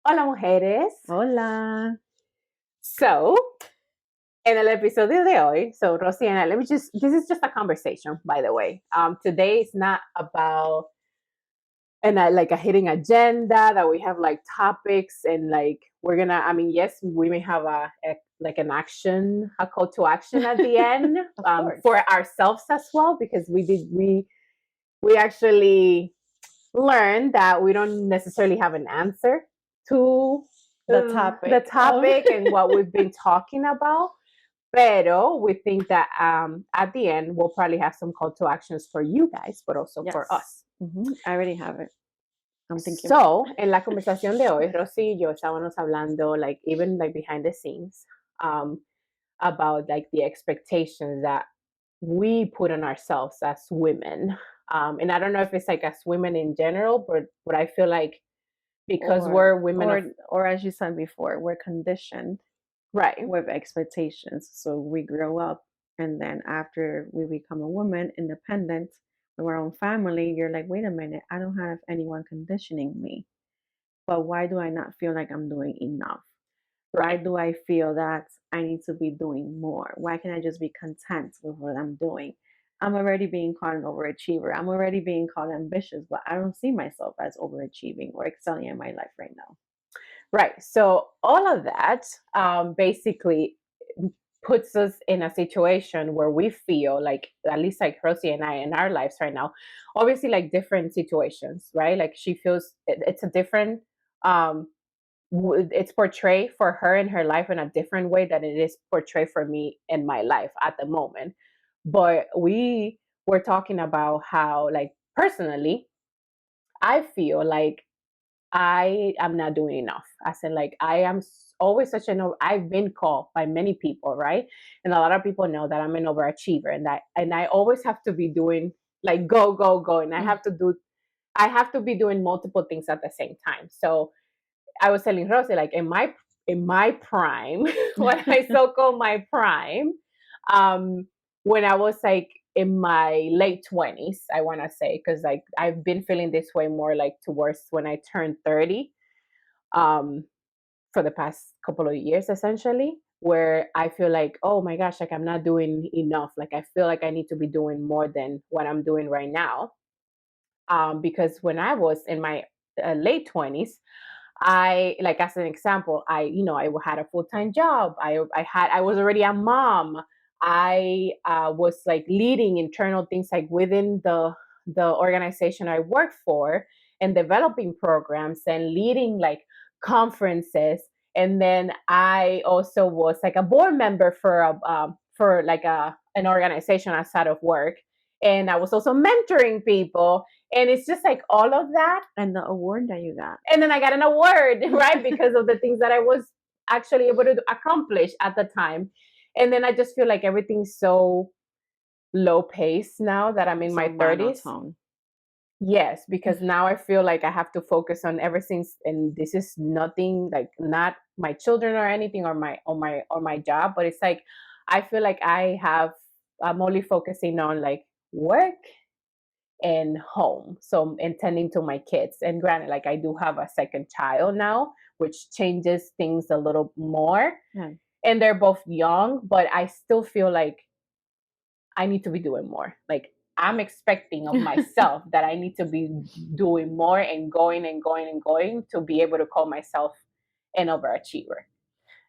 Hola, mujeres. Hola. So, en el episodio de hoy, so Rosie and I, this is just a conversation, by the way. Today is not about like a hidden agenda that we have like topics and like we're gonna. I mean, yes, we may have like an action, a call to action at the end for ourselves as well, because we actually learned that we don't necessarily have an answer to the topic and what we've been talking about. Pero we think that at the end, we'll probably have some call to actions for you guys, but also for us. I already have it. I'm thinking. So, en la conversación de hoy, Rosy y yo estábamos hablando, like, even like behind the scenes, about like the expectations that we put on ourselves as women. And I don't know if it's like as women in general, but I feel like because we're women or as you said before, we're conditioned right with expectations. So we grow up, and then after we become a woman, independent, with our own family, you're like, wait a minute, I don't have anyone conditioning me. But why do I not feel like I'm doing enough? Why do I feel that I need to be doing more? Why can't I just be content with what I'm doing? I'm already being called an overachiever. I'm already being called ambitious, but I don't see myself as overachieving or excelling in my life right now. Right. So all of that basically puts us in a situation where we feel like, at least like Rosie and I in our lives right now, obviously like different situations, right? Like she feels it's a different, it's portrayed for her in her life in a different way than it is portrayed for me in my life at the moment. But we were talking about how, like, personally, I feel like I am not doing enough. I said, like, I am always such an, I've been called by many people, right? And a lot of people know that I'm an overachiever and I always have to be doing like go, go, go. And I have to be doing multiple things at the same time. So I was telling Rosie, like in my prime, what I so call my prime, um, when I was like in my late 20s, I want to say, because like I've been feeling this way more like towards when I turned 30, um, for the past couple of years, essentially, where I feel like, oh my gosh, like I'm not doing enough. Like I feel like I need to be doing more than what I'm doing right now. Because when I was in my late 20s, I, like, as an example, I had a full-time job. I was already a mom. I was like leading internal things like within the organization I worked for, and developing programs and leading like conferences. And then I also was like a board member for like an organization outside of work. And I was also mentoring people, and it's just like all of that. And the award that you got. And then I got an award, right? Because of the things that I was actually able to accomplish at the time. And then I just feel like everything's so low pace now that I'm in my 30s. Monotone. Yes, because now I feel like I have to focus on everything, and this is nothing like not my children or anything or my job, but it's like I feel like I'm only focusing on like work and home. So and tending to my kids. And granted, like I do have a second child now, which changes things a little more. Yeah. And they're both young, but I still feel like I need to be doing more. Like I'm expecting of myself that I need to be doing more and going and going and going to be able to call myself an overachiever.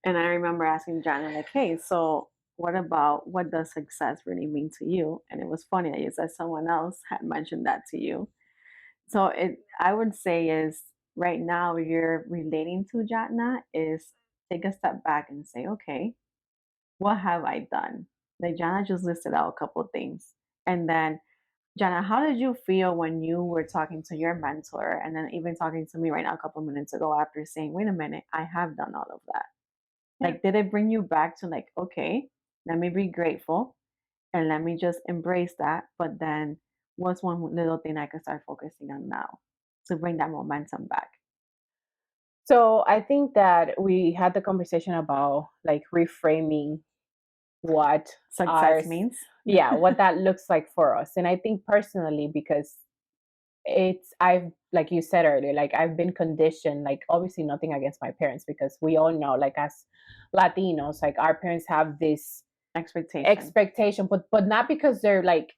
And I remember asking Jatnna, like, hey, so what does success really mean to you? And it was funny that you said someone else had mentioned that to you. So I would say is right now you're relating to Jatnna is take a step back and say, okay, what have I done? Like Jatnna just listed out a couple of things. And then Jatnna, how did you feel when you were talking to your mentor and then even talking to me right now a couple of minutes ago after saying, wait a minute, I have done all of that? Yeah. Like, did it bring you back to like, okay, let me be grateful and let me just embrace that. But then what's one little thing I can start focusing on now to bring that momentum back? So I think that we had the conversation about like reframing what Success means. yeah, what that looks like for us. And I think personally, because I've like you said earlier, like I've been conditioned, like obviously nothing against my parents because we all know, like as Latinos, like our parents have this Expectation. expectation, but not because they're like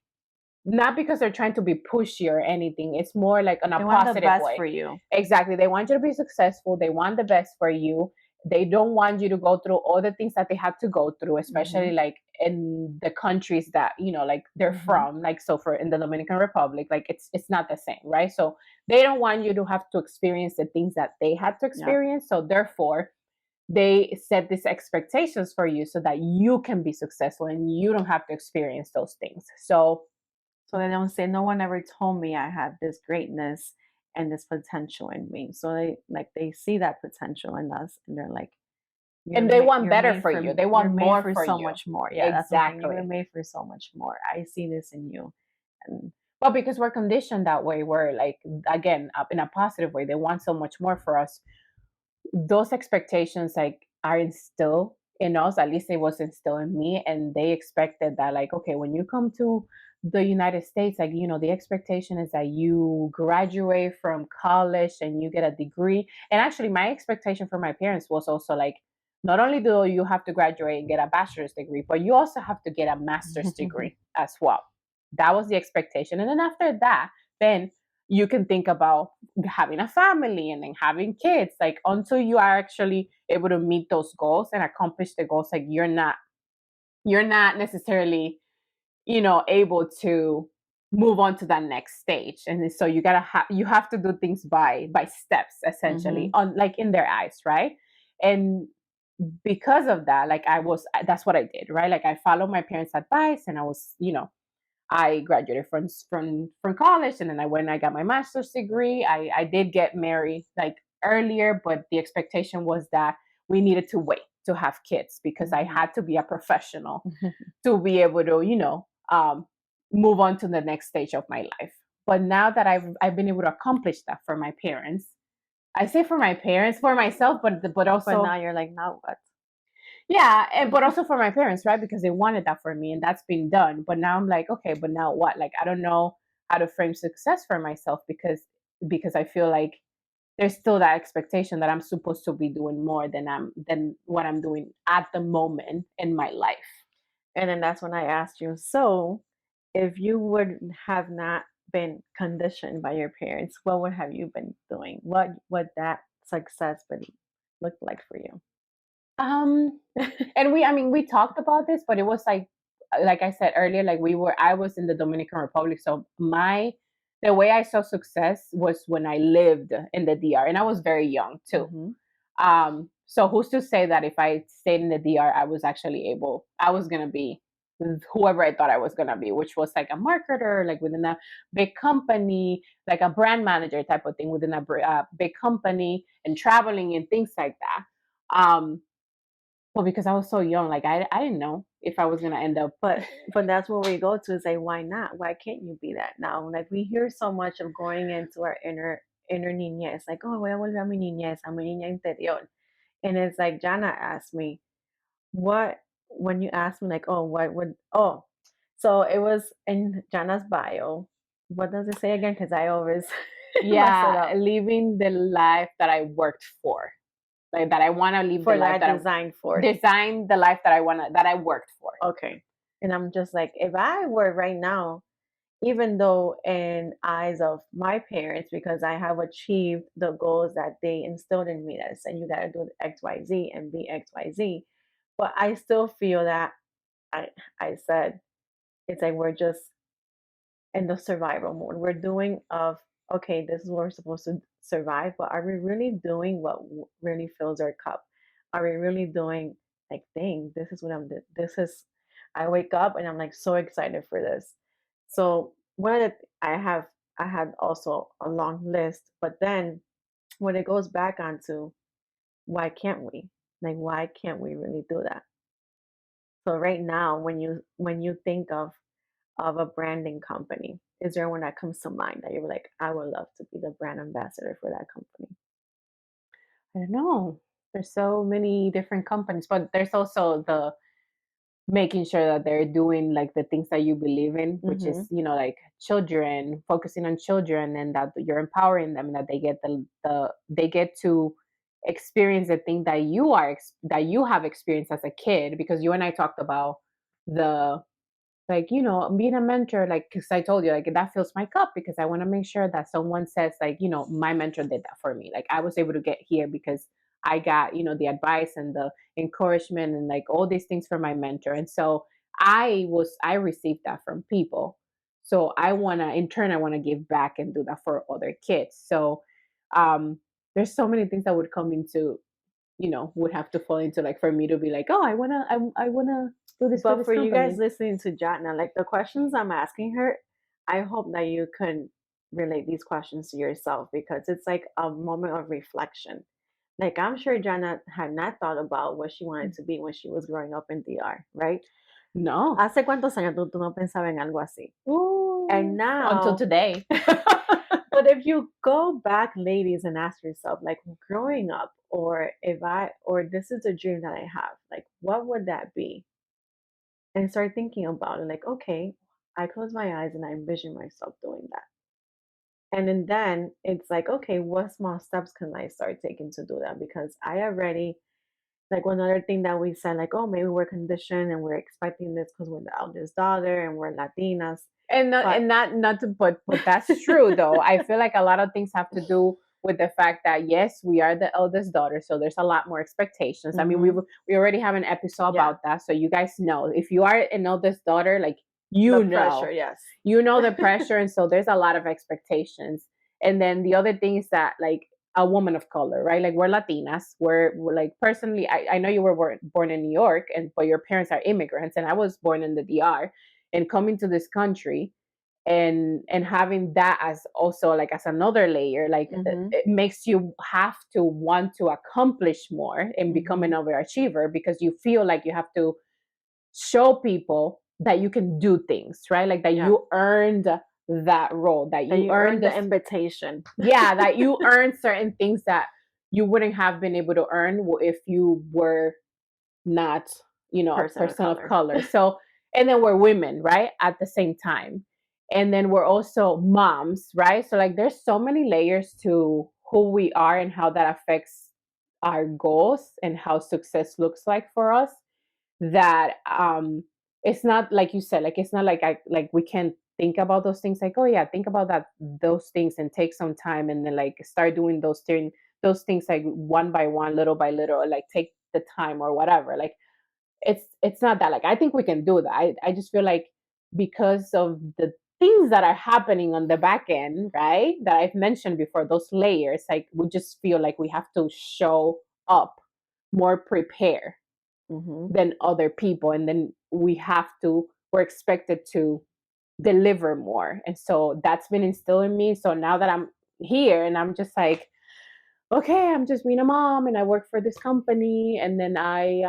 not because they're trying to be pushy or anything. It's more like in a They want the positive best way. for you. Exactly. They want you to be successful. They want the best for you. They don't want you to go through all the things that they have to go through, Mm-hmm. especially like in the countries that, like they're Mm-hmm. from, like so for in the Dominican Republic, like it's not the same, right? So they don't want you to have to experience the things that they had to Yeah. experience. So therefore, they set these expectations for you so that you can be successful and you don't have to experience those things. So So they don't say, no one ever told me I had this greatness and this potential in me. So they see that potential in us, and they're like, and they want you're better made for for you. They you're want made more for for so you. much more. Yeah, that's the thing. You were Exactly. made for so much more. I see this in you, and Well, because we're conditioned that way, we're like, again, up in a positive way. They want so much more for us. Those expectations like are instilled in us. At least it was instilled in me, and they expected that, like, okay, when you come to the United States, like, the expectation is that you graduate from college and you get a degree. And actually, my expectation for my parents was also like, not only do you have to graduate and get a bachelor's degree, but you also have to get a master's degree as well. That was the expectation. And then after that, then you can think about having a family and then having kids, like until you are actually able to meet those goals and accomplish the goals, like you're not necessarily able to move on to that next stage. And so you have to do things by steps, essentially, hmm on like in their eyes, right? And because of that, like that's what I did, right? Like I followed my parents advice, and I graduated from college, and then I got my master's degree. I did get married like earlier, but the expectation was that we needed to wait to have kids because I hmm had to be a professional to be able to, move on to the next stage of my life. But now that I've been able to accomplish that for my parents, I say for my parents, for myself, but But now also you're like, now what? yeah, but also for my parents, right? Because they wanted that for me, and that's been done. But now I'm like, okay, but now what? Like, I don't know how to frame success for myself because I feel like there's still that expectation that I'm supposed to be doing more than what I'm doing at the moment in my life. And then that's when I asked you, so if you would have not been conditioned by your parents, what would have you been doing? What would that success would look like for you? Um, and I mean, we talked about this, but it was like I said earlier, like I was in the Dominican Republic, so the way I saw success was when I lived in the DR, and I was very young too. hmm So who's to say that if I stayed in the DR, I was gonna be whoever I thought I was gonna be, which was like a marketer, like within a big company, like a brand manager type of thing within a big company, and traveling and things like that. Well, because I was so young, like I didn't know if I was gonna end up. but that's where we go to say, why not? Why can't you be that now? Like we hear so much of going into our inner niñez, like, oh, voy a volver a mi niñez, a mi niña interior. And it's like Jana asked me, what when you asked me like, oh, what would so it was in Jana's bio. What does it say again? Because I always mess it Yeah, up. living the life that I worked for, like that I want to live the For life that that I design for it. design the life that I worked for. Okay. And I'm just like, if I were right now, even though in eyes of my parents, because I have achieved the goals that they instilled in me, that said you gotta do XYZ and be XYZ, but I still feel that I I said it's like we're just in the survival mode. We're doing of okay, this is what we're supposed to survive, but are we really doing what really fills our cup? Are we really doing like, dang, this is what this is. I wake up and I'm like so excited for this. So one of the I had also a long list, but then when it goes back onto why can't we? Like why can't we really do that? So right now, when you think of a branding company, is there one that comes to mind that you're like, I would love to be the brand ambassador for that company? I don't know. There's so many different companies, but there's also making sure that they're doing like the things that you believe in, which is, Mhm. like children, focusing on children, and that you're empowering them, and that they get they get to experience the thing that that you have experienced as a kid, because you and I talked about the, like, being a mentor, like, because I told you, like, that fills my cup, because I want to make sure that someone says, like, my mentor did that for me, like, I was able to get here because I got, the advice and the encouragement and like all these things from my mentor. And so I received that from people, so in turn, I want to give back and do that for other kids. So um there's so many things that would come into, would have to fall into, like, for me to be like, oh, I want to do this for But this for you guys company. listening to Jatna, like the questions I'm asking her, I hope that you can relate these questions to yourself because it's like a moment of reflection. Like I'm sure Jana had not thought about what she wanted to be when she was growing up in DR, right? No. ¿Hace cuántos años tú no pensabas en algo así? And Ooh, until now, today. but if you go back, ladies, and ask yourself, like growing up, or if I, or this is a dream that I have, like what would that be? And start thinking about it, like, okay, I close my eyes and I envision myself doing that. And then it's like, okay, what small steps can I start taking to do that? Because I already, like, one other thing that we said, like, oh, maybe we're conditioned and we're expecting this because we're the eldest daughter and we're Latinas. And not, But not to, but that's true though. I feel like a lot of things have to do with the fact that, yes, we are the eldest daughter, so there's a lot more expectations. I mean, mhm, we already have an episode yeah, about that, so you guys know, if you are an eldest daughter, like, the pressure, yes. the pressure, and so there's a lot of expectations. And then the other thing is that, like, a woman of color, right? Like, we're Latinas. We're like, personally, I know you were born in New York, and but your parents are immigrants, and I was born in the DR, and coming to this country and having that as also, like, as another layer, like, Mhm, it makes you have to want to accomplish more and become an mhm, overachiever, because you feel like you have to show people that you can do things, right? Like, that yeah. you earned that role, that That you you earned earned the this. invitation. Yeah, that you earned certain things that you wouldn't have been able to earn if you were not, a Person of person of color. color. So, and then we're women, right? At the same time. And then we're also moms, right? So, like, there's so many layers to who we are and how that affects our goals and how success looks like for us, that it's not like you said, like, it's not like we can think about those things, like, oh yeah, think about that, those things, and take some time, and then, like, start doing those things, like, one by one, little by little, or like, take the time or whatever. Like, it's not that, like, I think we can do that. I just feel like, because of the things that are happening on the back end, right, that I've mentioned before, those layers, like, we just feel like we have to show up more prepared Mhm. than other people, and then we're expected to deliver more. And so that's been instilled in me. So now that I'm here, and I'm just like, okay, I'm just being a mom, and I work for this company, and then I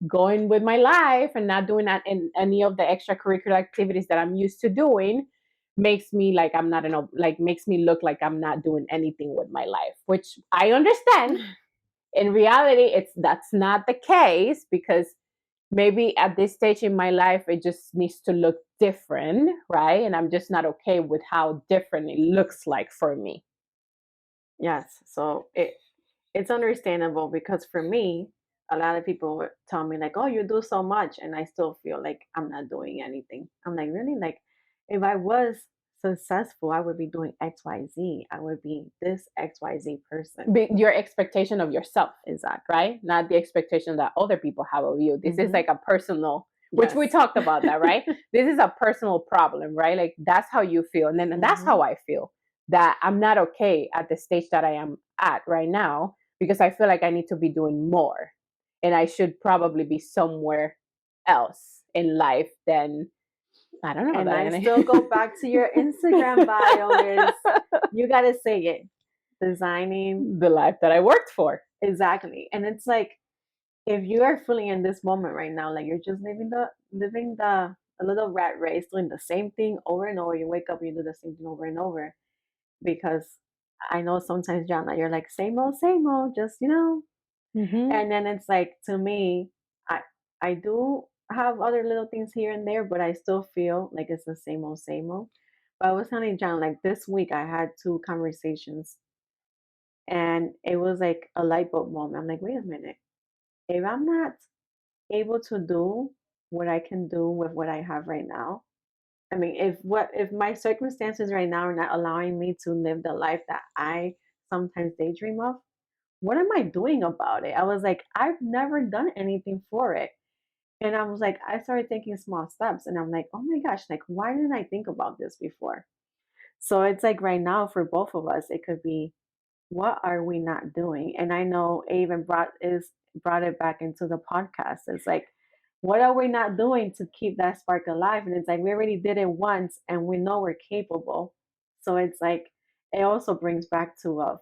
going with my life and not doing that in any of the extracurricular activities that I'm used to doing, makes me like I'm not like, makes me look like I'm not doing anything with my life, which I understand. In reality, that's not the case, because maybe at this stage in my life, it just needs to look different, right? And I'm just not okay with how different it looks like for me. Yes. So it's understandable because for me, a lot of people would tell me like, "Oh, you do so much," and I still feel like I'm not doing anything. I'm like, really? Like, if I was successful, I would be doing X, Y, Z. I would be this X, Y, Z person. Your expectation of yourself, Exactly. right? Not the expectation that other people have of you. This is Hmm. like a personal, which we Yes. talked about that, right? This is a personal problem, right? Like, that's how you feel. And then that's Hmm. how I feel, that I'm not okay at the stage that I am at right now, because I feel like I need to be doing more, and I should probably be somewhere else in life than, I don't know, And I Diana. still go back to your Instagram bio is you gotta say it. Designing. The life that I worked for. Exactly. And it's like if you are fully in this moment right now, like you're just living the a little rat race, doing the same thing over and over. You wake up, you do the same thing over and over. Because I know sometimes, John, that you're like same old, just. Mm-hmm. And then it's like to me, I do have other little things here and there, but I still feel like it's the same old, same old. But I was telling John, like this week I had two conversations and it was like a light bulb moment. I'm like, wait a minute. If I'm not able to do what I can do with what I have right now, I mean, if my circumstances right now are not allowing me to live the life that I sometimes daydream of, what am I doing about it? I was like, I've never done anything for it. And I was like, I started taking small steps and I'm like, oh my gosh, like, why didn't I think about this before? So it's like right now for both of us, it could be, what are we not doing? And I know it even brought it back into the podcast. It's like, what are we not doing to keep that spark alive? And it's like we already did it once and we know we're capable. So it's like it also brings back to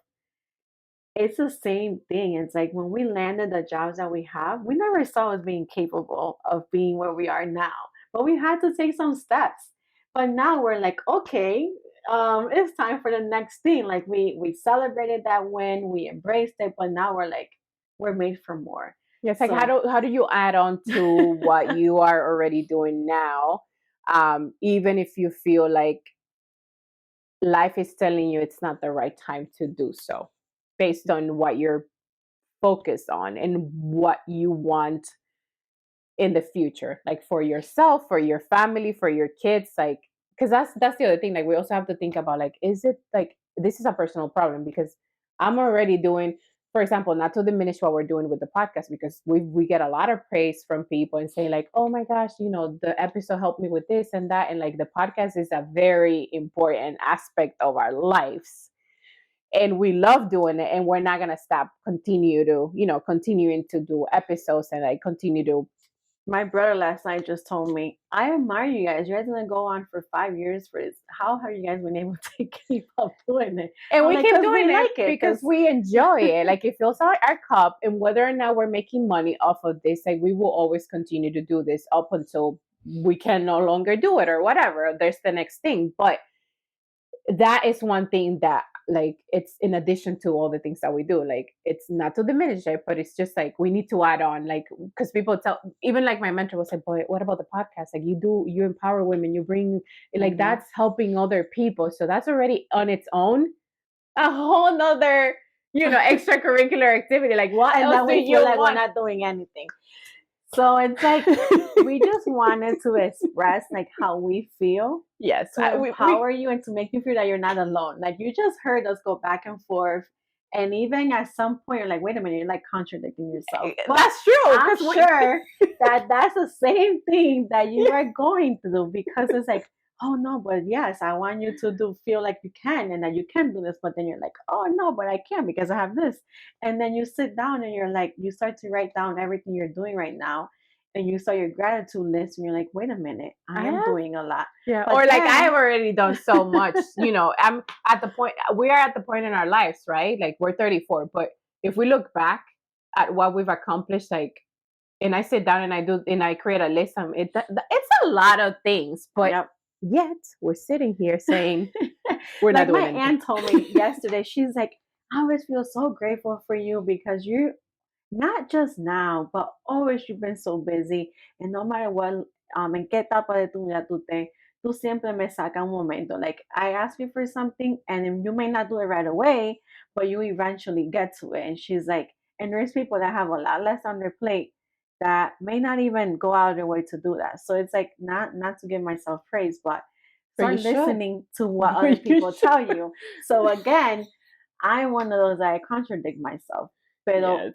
it's the same thing. It's like when we landed the jobs that we have, we never saw us being capable of being where we are now. But we had to take some steps. But now we're like, okay, it's time for the next thing. Like we celebrated that win, we embraced it, but now we're like, we're made for more. Yeah, it's like So how do you add on to what you are already doing now, even if you feel like life is telling you it's not the right time to do so, based on what you're focused on and what you want in the future, like for yourself, for your family, for your kids, like because that's the other thing. Like we also have to think about like, is it like this is a personal problem because I'm already doing, for example, not to diminish what we're doing with the podcast because we get a lot of praise from people and saying like, oh my gosh, you know, the episode helped me with this and that, and like the podcast is a very important aspect of our lives and we love doing it and we're not gonna stop continuing to do episodes and like continue to. my brother last night just told me, I admire you guys. You guys gonna go on for 5 years for this. How have you guys been able to keep up doing it? And I'm we like, keep because we doing it like it. because we enjoy it. Like it fills our cup, and whether or not we're making money off of this, like we will always continue to do this up until we can no longer do it or whatever. There's the next thing. But that is one thing that like it's in addition to all the things that we do, like it's not to diminish it, but it's just like we need to add on, like because people tell, even like my mentor was like, boy, what about the podcast? Like you empower women, you bring, like Mhm. that's helping other people, so that's already on its own a whole nother, extracurricular activity. Like what And else then do we feel you like we're want? not doing anything. So it's like we just wanted to express like how we feel Yes, to we empower you and to make you feel that you're not alone. Like you just heard us go back and forth. And even at some point, you're like, wait a minute, you're like contradicting yourself. But that's true I'm because we sure that that's the same thing that you are going through because it's like, oh no, but yes, I want you to do feel like you can and that you can do this. But then you're like, oh no, but I can't because I have this. And then you sit down and you're like, you start to write down everything you're doing right now. And you start your gratitude list and you're like, wait a minute, I I am have. doing a lot. Yeah, But or like I have then already done so much. I'm at the point. We are at the point in our lives, right? Like we're 34, but if we look back at what we've accomplished, like, and I sit down and I create a list. It's a lot of things, but yep. yet we're sitting here saying we're not Like my doing anything. aunt told me yesterday, she's like, I always feel so grateful for you because you not just now, but always you've been so busy. And no matter what, en qué etapa de tu vida tú siempre me sacas un momento. Like I ask you for something and you may not do it right away, but you eventually get to it. And she's like, and there's people that have a lot less on their plate that may not even go out of their way to do that. So it's like not to give myself praise, but But you start should. listening to what other But you people tell should. you. So again, I'm one of those that I contradict myself. Pero Yes.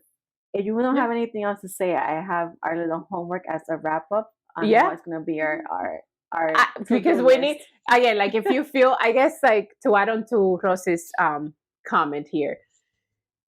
if you don't Yeah. have anything else to say, I have our little homework as a wrap up on Yeah. what's gonna be our to do Because we need list. again, like if you feel, I guess, like to add on to Rose's comment here,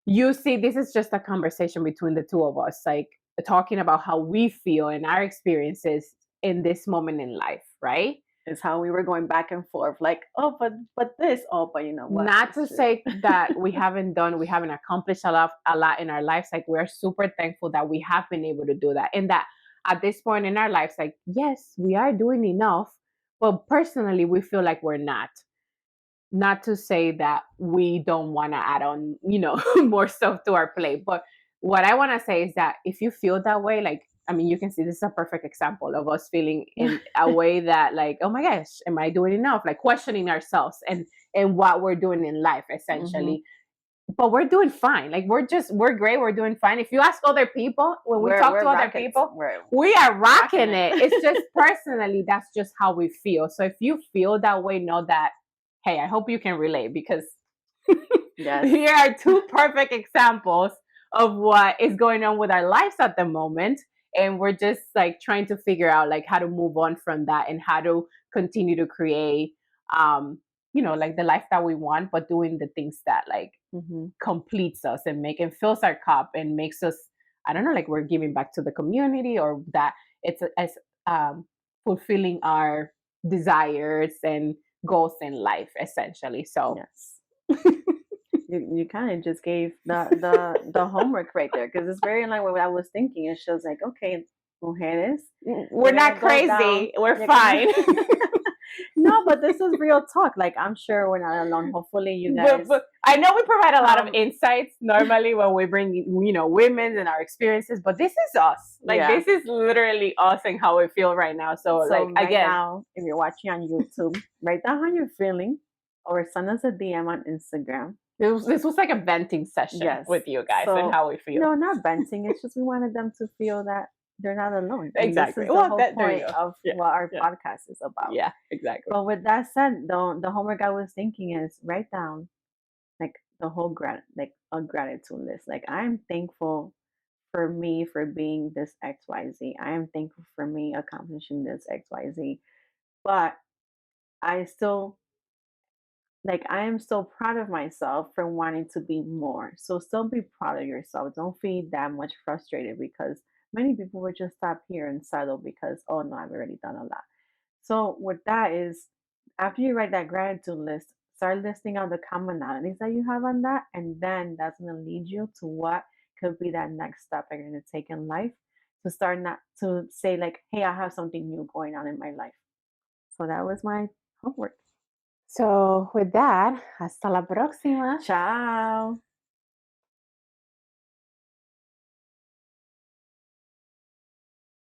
you see, this is just a conversation between the two of us, like talking about how we feel and our experiences in this moment in life, right? Is how we were going back and forth, like, oh, but this, oh, but you know what? Not It's to true. say that we haven't accomplished a lot in our lives. Like we're super thankful that we have been able to do that, and that at this point in our lives, like yes, we are doing enough, but personally, we feel like we're not. Not to say that we don't want to add on, more stuff to our plate, but what I want to say is that if you feel that way, like I mean, you can see this is a perfect example of us feeling in a way that like, oh my gosh, am I doing enough? Like questioning ourselves and what we're doing in life, essentially. But we're doing fine. Like we're great. We're doing fine. If you ask other people, when we talk we're to other rockets. people, We're we are rocking rocking it. it. It's just personally, that's just how we feel. So if you feel that way, know that, hey, I hope you can relate, because Yes. here are two perfect examples of what is going on with our lives at the moment. And we're just like trying to figure out like how to move on from that and how to continue to create like the life that we want, but doing the things that like completes us and fills our cup and makes us, I don't know, like we're giving back to the community, or that it's as fulfilling our desires and goals in life, essentially. So yes. You kind of just gave the homework right there, because it's very in line with what I was thinking. It shows like, okay, mujeres, we're not crazy. We're fine. No, but this is real talk. Like, I'm sure we're not alone. Hopefully, you guys. But I know we provide a lot of insights normally when we bring, women and our experiences. But this is us. Like, this is literally us and how we feel right now. So like, right again, now, if you're watching on YouTube, write down how you're feeling, or send us a DM on Instagram. This was like a venting session with you guys and how we feel. No, not venting. It's just we wanted them to feel that they're not alone. And Exactly. this is the whole point of what our podcast is about. Yeah, exactly. But with that said, the homework I was thinking is write down like the whole like a gratitude list. Like, I'm thankful for me for being this XYZ. I am thankful for me accomplishing this XYZ. But I still I am still proud of myself for wanting to be more. So still be proud of yourself. Don't feel that much frustrated, because many people would just stop here and settle because, oh no, I've already done a lot. So with that is, after you write that gratitude list, start listing out the commonalities that you have on that, and then that's going to lead you to what could be that next step you're going to take in life, to start not to say like, hey, I have something new going on in my life. So that was my homework. So with that, hasta la próxima. Ciao.